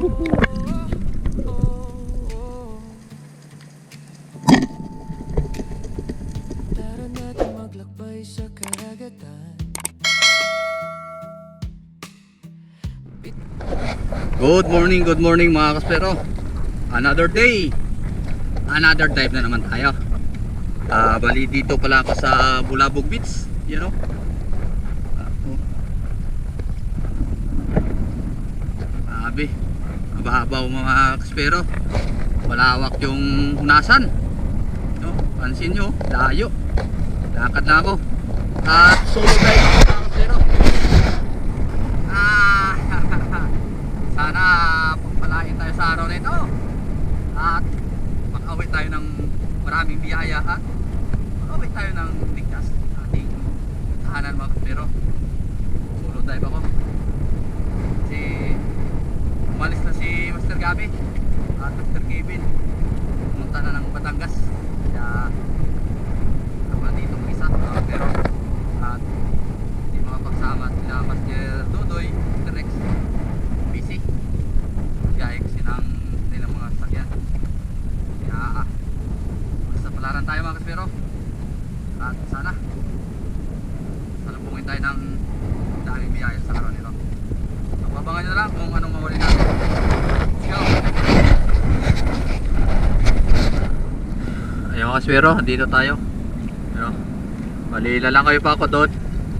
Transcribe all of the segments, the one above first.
Good morning mga kaspero. Another day, another dive na naman tayo. Bali dito pala ako sa Bulabog Beach, you know. Grabe, mababaw mga kaspero. Malawak yung hunasan, no? Pansin nyo, layo. Lakad na ako at solo dive ako mga kaspero. Sana pagpalain tayo sa araw na ito at makawit tayo ng maraming biyaya at makawit tayo ng ligtas ating tahanan mga kaspero. Solo dive ako kasi umalis na si Master Gabi at Master Kevin, pumunta na ng Batangas, kaya ako na dito mag-isa mga kaspero at hindi makapagsama sila Master Dodoy, Master Rex, busy biyahe kasi ng nilang mga sakyan, kaya basta palaran tayo mga kaspero at sana salubungin tayo ng daming biyahe sa araw nito. Abangan nyo na lang kung anong mawali natin. Let's go! Ayun mga kaspero, dito tayo. Pero, balila lang kayo pa ako doon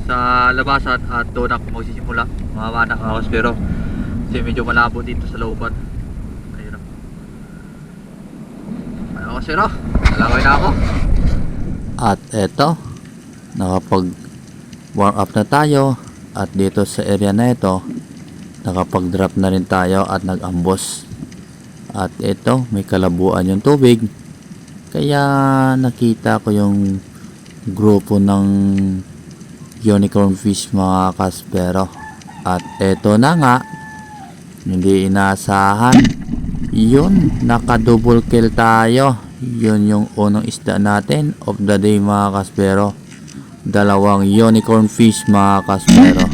sa labasan at doon ako magsisimula mga kaspero kasi medyo malabo dito sa looban. Ayun kaspero, nalakay na ako at eto, nakapag warm up na tayo at dito sa area na ito nakapag drop na rin tayo at nag-ambos at ito may kalabuan yung tubig, kaya nakita ko yung grupo ng unicorn fish mga kaspero at eto na nga, hindi inaasahan yun, naka double kill tayo. Yun yung unang isda natin of the day mga kaspero, dalawang unicorn fish mga kaspero.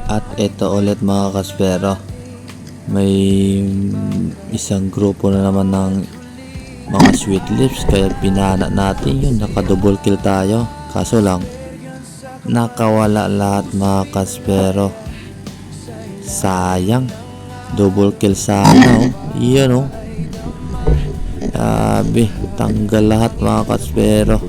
At ito ulit mga kaspero, may isang grupo na naman ng mga sweet lips, kaya pinana natin yun, naka double kill tayo, kaso lang nakawala lahat mga kaspero, sayang, double kill sana oh. Iyan oh, sabi tanggal lahat mga kaspero.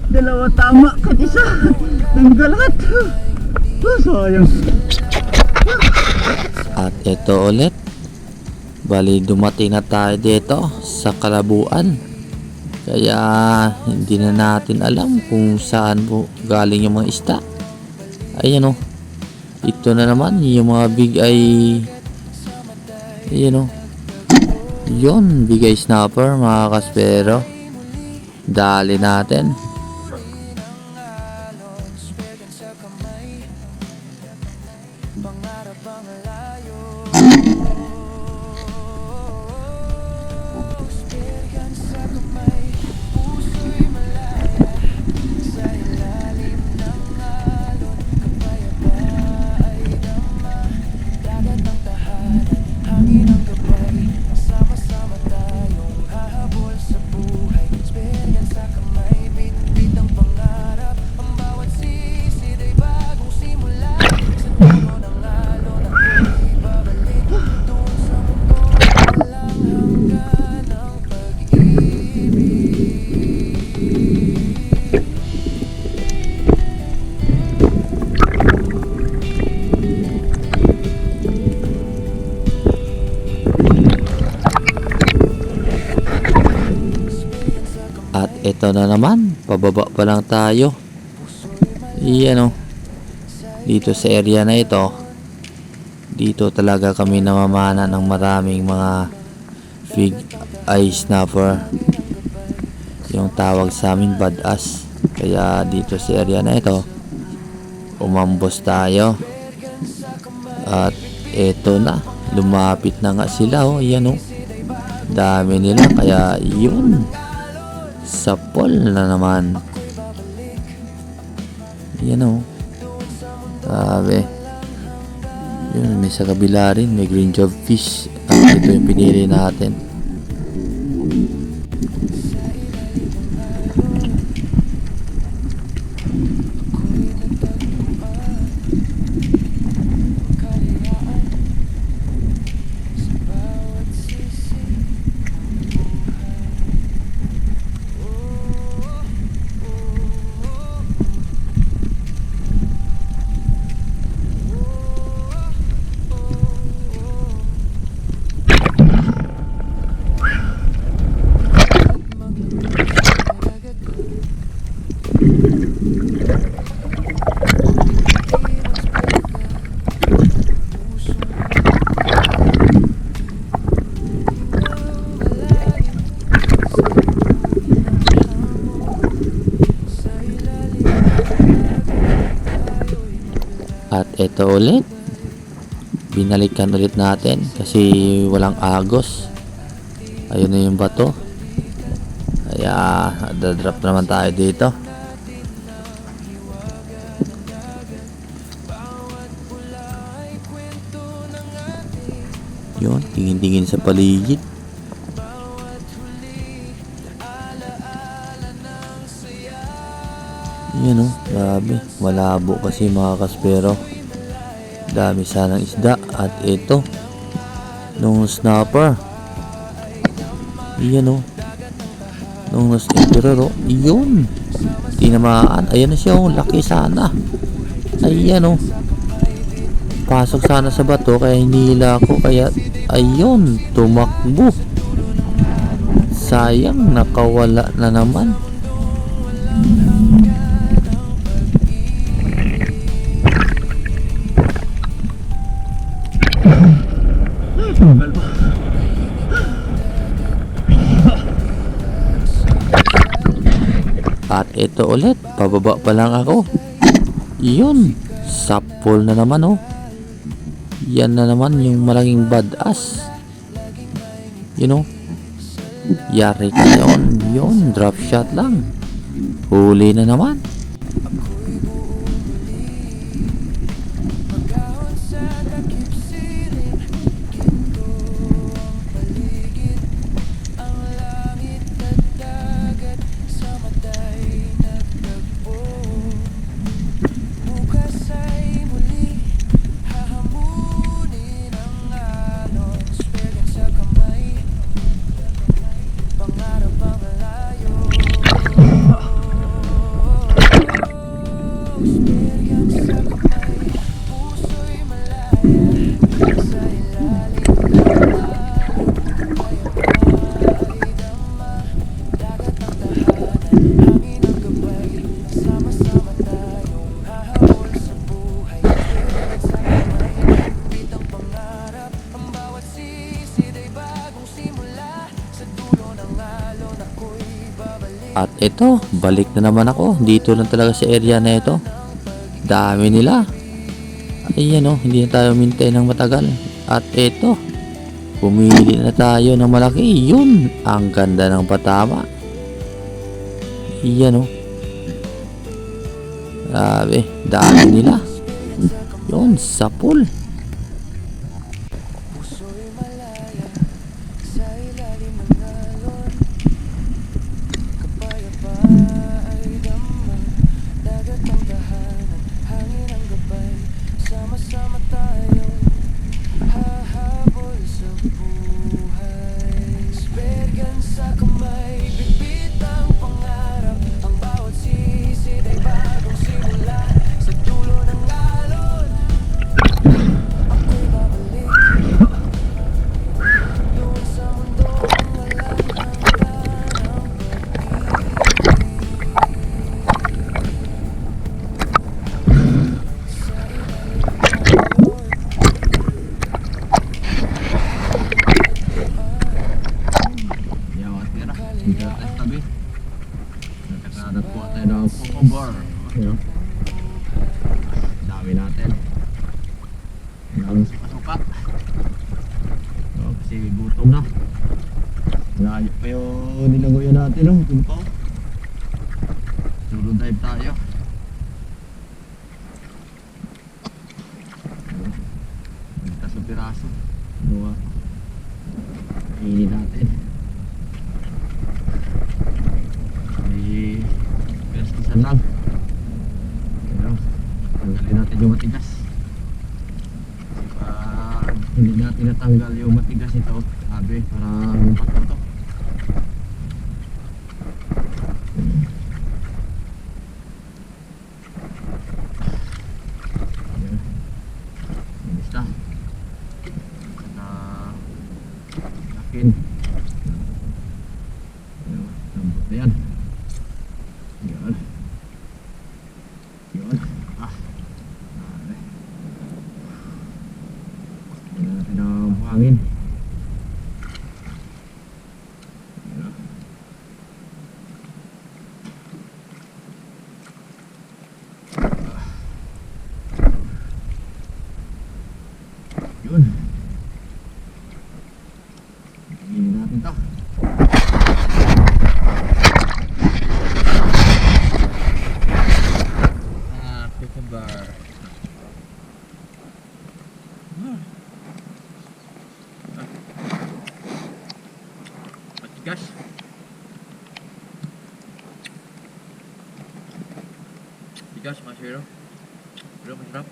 Dalawa tama kat isa, tanggal lahat. Sayang. At ito ulit, bali dumating na tayo dito sa Kalabuan, kaya hindi na natin alam kung saan po galing yung mga isda. Ayan o, ito na naman yung mga big ay, ayan o, yun, bigay snapper mga kaspero, dali natin. ito na naman, pababa pa lang tayo. Iyan, oh. Dito sa area na ito, dito talaga kami namamana ng maraming mga fig eye snapper, yung tawag sa amin badass. Kaya dito sa area na ito, umambos tayo. At eto na, lumapit na nga sila, oh. Ayan, oh. Dami nila, kaya yun, sapol na naman. Ayan, oh. Sabi, yun, may sa kabila rin, may green job fish. At ito yung pinili natin. At ito ulit, binalikan ulit natin kasi walang agos. Ayun na yung bato, kaya dadrop naman tayo dito. Yun, tingin-tingin sa paligid. Yan, oh, grabe, malabo kasi mga kaspero. Dami sanang isda. At ito, nung snapper, yan, oh, nung emperor, oh, yun, tinamaan. Ayan na siya, oh, laki sana. Ayan, oh, pasok sana sa bato kaya hinila ko, kaya ayun, tumakbo. Sayang, nakawala na naman. Tanggal pa. At ito ulit, pababa pa lang ako. Yun, sapol na naman, oh. Yan na naman yung malaking badass. You know, yari ka yun. Yun, drop shot lang. Huli na naman. At ito, balik na naman ako. Dito lang talaga sa area na ito. Dami nila. Ayan, oh, hindi na tayo mintay ng matagal. At ito, pumili na tayo ng malaki. Yun, ang ganda ng patama. Ayan, oh. Grabe, dami nila. Yun, sapul. gutom na. Layo pa yung nilagoyan natin, no? Dun pa. Solo dive tayo. Magtas ang piraso. Buwa. Kainin natin. May pirastisan lang. Pero, tanggalin natin yung matigas. Pag hindi natin natanggal yung matigas nito, sabi, parang patro to. Ayan. Bilis na. Saka lakin. Ayan, lambot na yan. Ayan. Ayan. Ayan natin ang buhangin. Yun. Tingin natin to. Cucumber. Matigas. Matigas, mga siro. Pero masarap.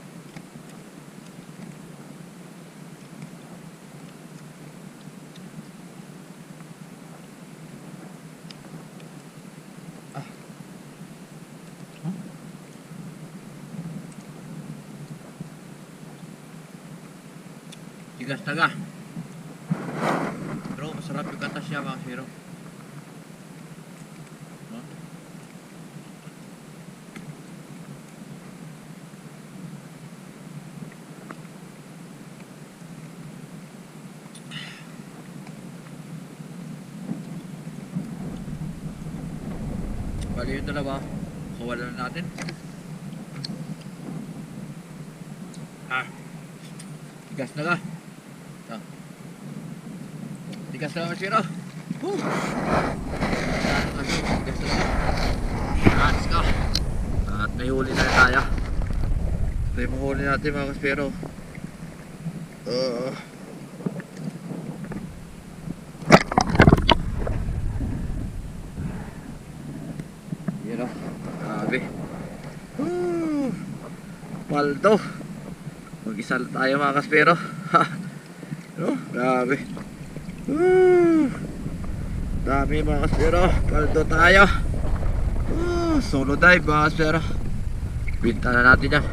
Tigas taga. Pero masarap yung katas niya, mga siro. No? Bali yung dalawa, kawalan na natin. Tigas na ka. Tigas na ka, Siro. Tigas na ka. Tigas ka. At may huli na tayo. Ito yung mahuli natin, mga kaspero. Yun o. Grabe. Paldo. Mag-isa lang tayo, mga kaspero. No? Grabe. Dami, mga kaspero. Paldo tayo. Solo dive, mga kaspero. Binta na natin yan.